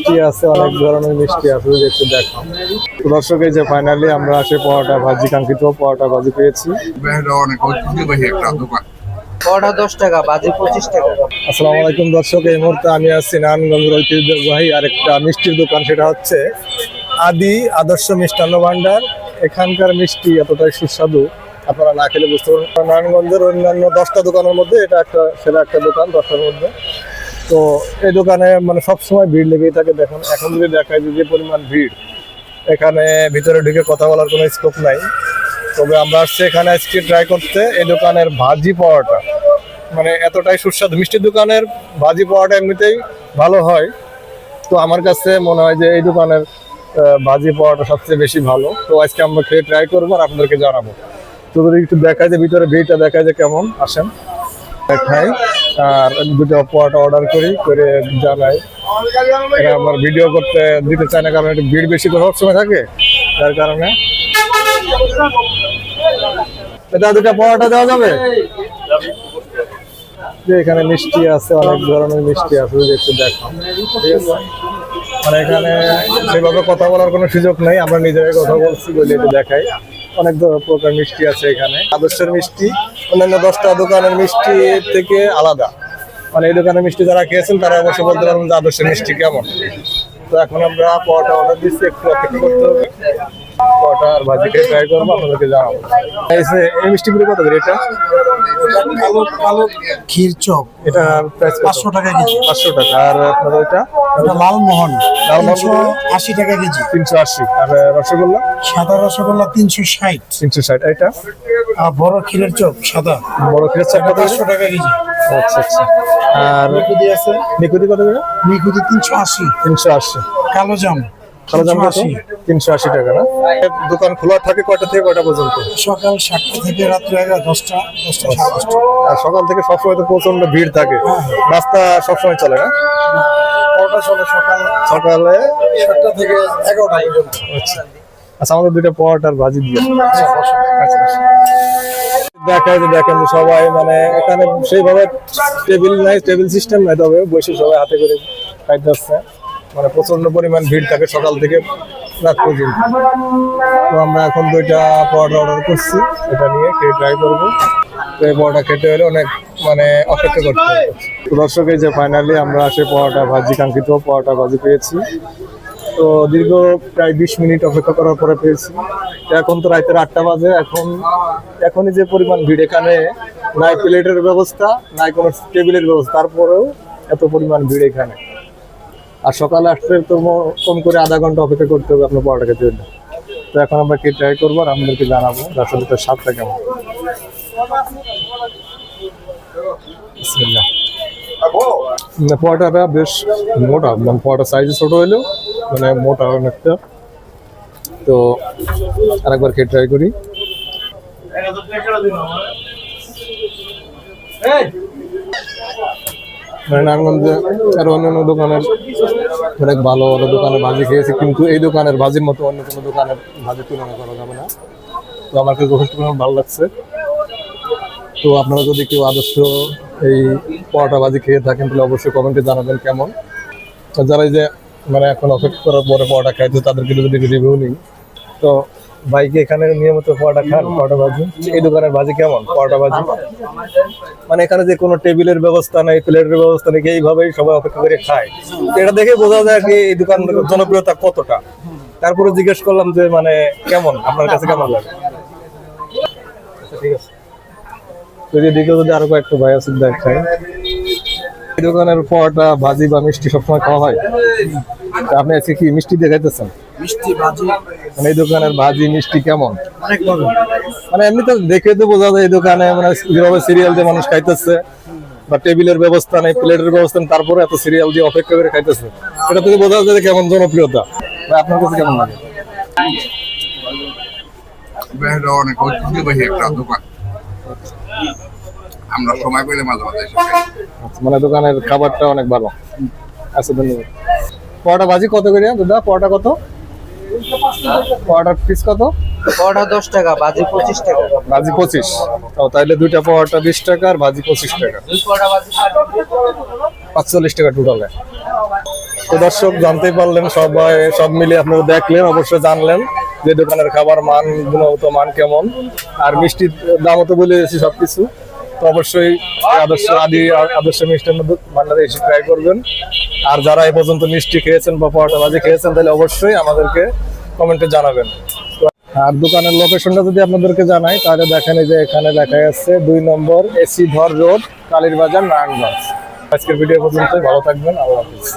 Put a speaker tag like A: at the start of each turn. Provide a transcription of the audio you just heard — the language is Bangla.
A: মিষ্টি আছে, অনেক ধরনের মিষ্টি আছে, একটু দেখো। দর্শক, এই যে ফাইনালি আমরা পরোটা ভাজি, কাঙ্ক্ষিত পরোটা ভাজি পেয়েছি।
B: অনেক ঐতিহ্যবাহী একটা দোকান।
C: পরোটা 10 টাকা, ভাজি 25 টাকা।
A: আসসালামু আলাইকুম দর্শক, এই মুহূর্তে আমি আছি নারায়ণগঞ্জের ঐতিহ্যবাহী আরেকটা মিষ্টির দোকান, সেটা হচ্ছে আদি আদর্শ মিষ্টান্ন ভান্ডার। এখানকার মিষ্টি এতটাই সুস্বাদু, আপনারা না খেলে বুঝতে পারবেন। নারায়ণগঞ্জের অন্যান্য 10টা দোকানের মধ্যে এটা সেরা একটা দোকান, 10টার মধ্যে। তো এই দোকানে মানে সবসময় ভিড় লেগেই থাকে। দেখুন, এখন যদি দেখায় যে পরিমাণ ভিড়, এখানে ভিতরে ঢুকে কথা বলার কোনো স্কোপ নাই। তবে আমরা আসছি এখানে আজকে ট্রাই করতে এই দোকানের ভাজি পরোটা। মানে এতটাই সুস্বাদু, মিষ্টির দোকানের ভাজি পরোটা এমনিতেই ভালো হয়, তো আমার কাছে মনে হয় যে এই দোকানের ভাজি পরোটা সবচেয়ে বেশি ভালো। তো আজকে আমরা খেয়ে ট্রাই করবো আর আপনাদেরকে জানাবো। তো যদি একটু দেখায় যে ভিতরে ভিড়টা দেখায় যে কেমন, আসেন দেখাই আর দুটো পরোটা অর্ডার করে জানাই। এটা আমার ভিডিও করতে দিতে চায় না, কারণ একটু ভিড় বেশি তো সবসময় থাকে, যার কারণে। এটা দুটো পরোটা দেওয়া যাবে? যে এখানে মিষ্টি আছে, অনেক ধরনের মিষ্টি আছে, একটু দেখো। ঠিক আছে, মানে এখানে সেভাবে কথা বলার কোনো সুযোগ নেই, আমরা নিজেরাই কথা বলছি বলে একটু দেখাই। অনেক প্রকার মিষ্টি আছে এখানে। আদর্শের মিষ্টি অন্যান্য 10টা দোকানের মিষ্টি থেকে আলাদা। মানে এই দোকানের মিষ্টি যারা খেয়েছেন তারা অবশ্যই বলতে পারবেন যে আদর্শের মিষ্টি কেমন। তো এখন আমরা পরোটা অর্ডার দিচ্ছি, একটু অপেক্ষা করতে হবে। পরোটা আর ভাজি খেয়ে ট্রাই করবো, আপনাদেরকে জানাবো। এই মিষ্টিগুলো কত করে? এটা
D: কালো ক্ষীর চপ,
A: এটা প্রাইস
D: 500 টাকা কেজি।
A: 500 টাকা। আর আপনার ওইটা
D: লালমোহন
A: 380
D: টাকা কেজি।
A: 380। আর রসগোল্লা?
D: সাদা রসগোল্লা 360।
A: 360। এটা
D: আর বড় ক্ষীরের চপ সাদা,
A: বড় ক্ষীরের চপ
D: 500 টাকা কেজি।
A: আচ্ছা আচ্ছা। আর
D: নিকুতি আছে,
A: নিকুতি কত করে?
D: নিকুতি 380।
A: 380।
D: কালো জাম,
A: কালো জাম কত? 380 টাকা। না, দোকান খোলা থাকে কয়টা থেকে কয়টা পর্যন্ত?
D: সকাল 7টা থেকে রাত্রে 10টা 10টা 10:30।
A: আর সকাল থেকে সবসময় তো প্রচন্ড ভিড় থাকে, রাস্তা সবসময় চলে না?
D: পরোটা চলে
A: সকালে
D: 7টা থেকে 11টা পর্যন্ত।
A: আচ্ছা আচ্ছা, আমাদের দুইটা পরোটার ভাজি দিয়ে দেখায় যে দেখেন সবাই, মানে এখানে সেইভাবে টেবিল নাই, টেবিল সিস্টেম নাই, তবে বসে সবাই হাতে করে খাইতে আসছে। মানে প্রচন্ড পরিমাণ ভিড় থাকে সকাল থেকে রাত পর্যন্ত। তো আমরা এখন দুইটা পরোটা অর্ডার করছি, এটা নিয়ে খেয়ে ট্রাই করবো। তো এই পরোটা খেতে হলে অনেক মানে অপেক্ষা করতে হবে। তো দর্শক, এই যে ফাইনালি আমরা পরোটা ভাজি, কাঙ্ক্ষিত পরোটা ভাজি পেয়েছি। তো দীর্ঘ প্রায় 20 মিনিট অপেক্ষা করার পরে পেয়েছি। এখন তো রাতের 8টা বাজে। এখনই যে পরিমাণ ভিড়, এখানে নাই প্লেটের ব্যবস্থা, নাই কোনো টেবিলের ব্যবস্থা, তারপরেও এত পরিমাণ ভিড় এখানে। আর সকালে আসলে তো কম করে আধা ঘন্টা অপেক্ষা করতে হবে আপনার পরোটা খেতে হলে। তো এখন আমরা কি ট্রাই করবো আর আপনাদেরকে জানাবো আসলে তার স্বাদটা কেমন। বিসমিল্লাহ। পরোটাটা বেশ মোটা, মানে পরোটা সাইজে ছোট হলেও মানে মোটা অনেকটা। তো আরেকবার খেয়ে ট্রাই করি। মানে নারায়ণগঞ্জে আর অন্যান্য দোকানের অনেক ভালো ভালো দোকানের ভাজি খেয়েছি, কিন্তু এই দোকানের ভাজির মতো অন্য কোনো দোকানের ভাজি তুলনা করা যাবে না। তো আমার কাছে যথেষ্ট ভালো লাগছে। তো আপনারা যদি কেউ আদর্শ এই পরোটা ভাজি খেয়ে থাকেন তাহলে অবশ্যই কমেন্টে জানাবেন কেমন। যারা এই যে মানে এখন অপেক্ষা করার পরে পরোটা খাইতো তাদেরকে যদি রিভিউ নিই, তো ভাইকে এখানে নিয়মিত পরোটা খান, পরোটা ভাজি, এই দোকানের ভাজি কেমন? পরোটা ভাজি মানে এখানে যে কোনো টেবিলের ব্যবস্থা নেই, প্লেটের ব্যবস্থা নেই, এইভাবেই সবাই অপেক্ষা করে খায়। এটা দেখে বোঝা যায় কি এই দোকান জনপ্রিয়তা কতটা। তারপরে জিজ্ঞেস করলাম যে মানে কেমন, আপনার কাছে কেমন লাগে? ঠিক আছে, যদি দিকে যদি আরো কয়েকটা ভাই আছে দেখাই। এই দোকানের পরোটা ভাজি বা মিষ্টি সবসময় খাওয়া হয়। আপনি আজকে কি মিষ্টি দেখাইতেছেন?
D: মিষ্টি ভাজি
A: মানে এই দোকানের ভাজি মিষ্টি কেমন?
D: অনেক ভালো।
A: মানে এমনি তো দেখে তো বোঝা যায় এই দোকানে মানে যেভাবে সিরিয়াল দিয়ে মানুষ খাইতেছে, বা টেবিলের ব্যবস্থা নেই, প্লেটের ব্যবস্থা নেই, তারপরে এত সিরিয়াল দিয়ে অপেক্ষা করে খাইতেছে, এটা থেকে বোঝা যায় কেমন জনপ্রিয়তা। আপনার কাছে কেমন লাগে?
B: অনেক ঐতিহ্যবাহী একটা দোকান। আমরা সময় পেলে মাঝে মাঝে এসে খাই।
A: আচ্ছা, মানে দোকানের খাবারটা অনেক ভালো। আচ্ছা, ধন্যবাদ। পরোটা ভাজি কত করে দাদা? পরোটা কত? পরোটার পিস কত?
C: পরোটা 10 টাকা, ভাজি 25 টাকা।
A: ভাজি 25। ও তাইলে দুইটা পরোটা 20 টাকা আর ভাজি 25 টাকা,
C: দুই পরোটা ভাজি
A: 45 টাকা টোটালে। তো দর্শক জানতেই পারলেন, সব মিলিয়ে আপনারা দেখলেন, অবশ্যই জানলেন যে দোকানের খাবার মান, গুণগত মান কেমন, আর মিষ্টির দামও তো বলে দিয়েছি সবকিছু। তো অবশ্যই আদর্শ মিষ্টান্ন ভান্ডারে এসে ট্রাই করবেন। আর যারা এ পর্যন্ত মিষ্টি খেয়েছেন বা পরোটা ভাজি খেয়েছেন, তাহলে অবশ্যই আমাদেরকে কমেন্টে জানাবেন। আর দোকানের লোকেশনটা যদি আপনাদেরকে জানাই, তাহলে দেখেন এই যে এখানে দেখা যাচ্ছে 2 নম্বর এসি ধর রোড, কালীর বাজার, নারায়ণগঞ্জ। আজকের ভিডিও পর্যন্ত, ভালো থাকবেন, আল্লাহ হাফিজ।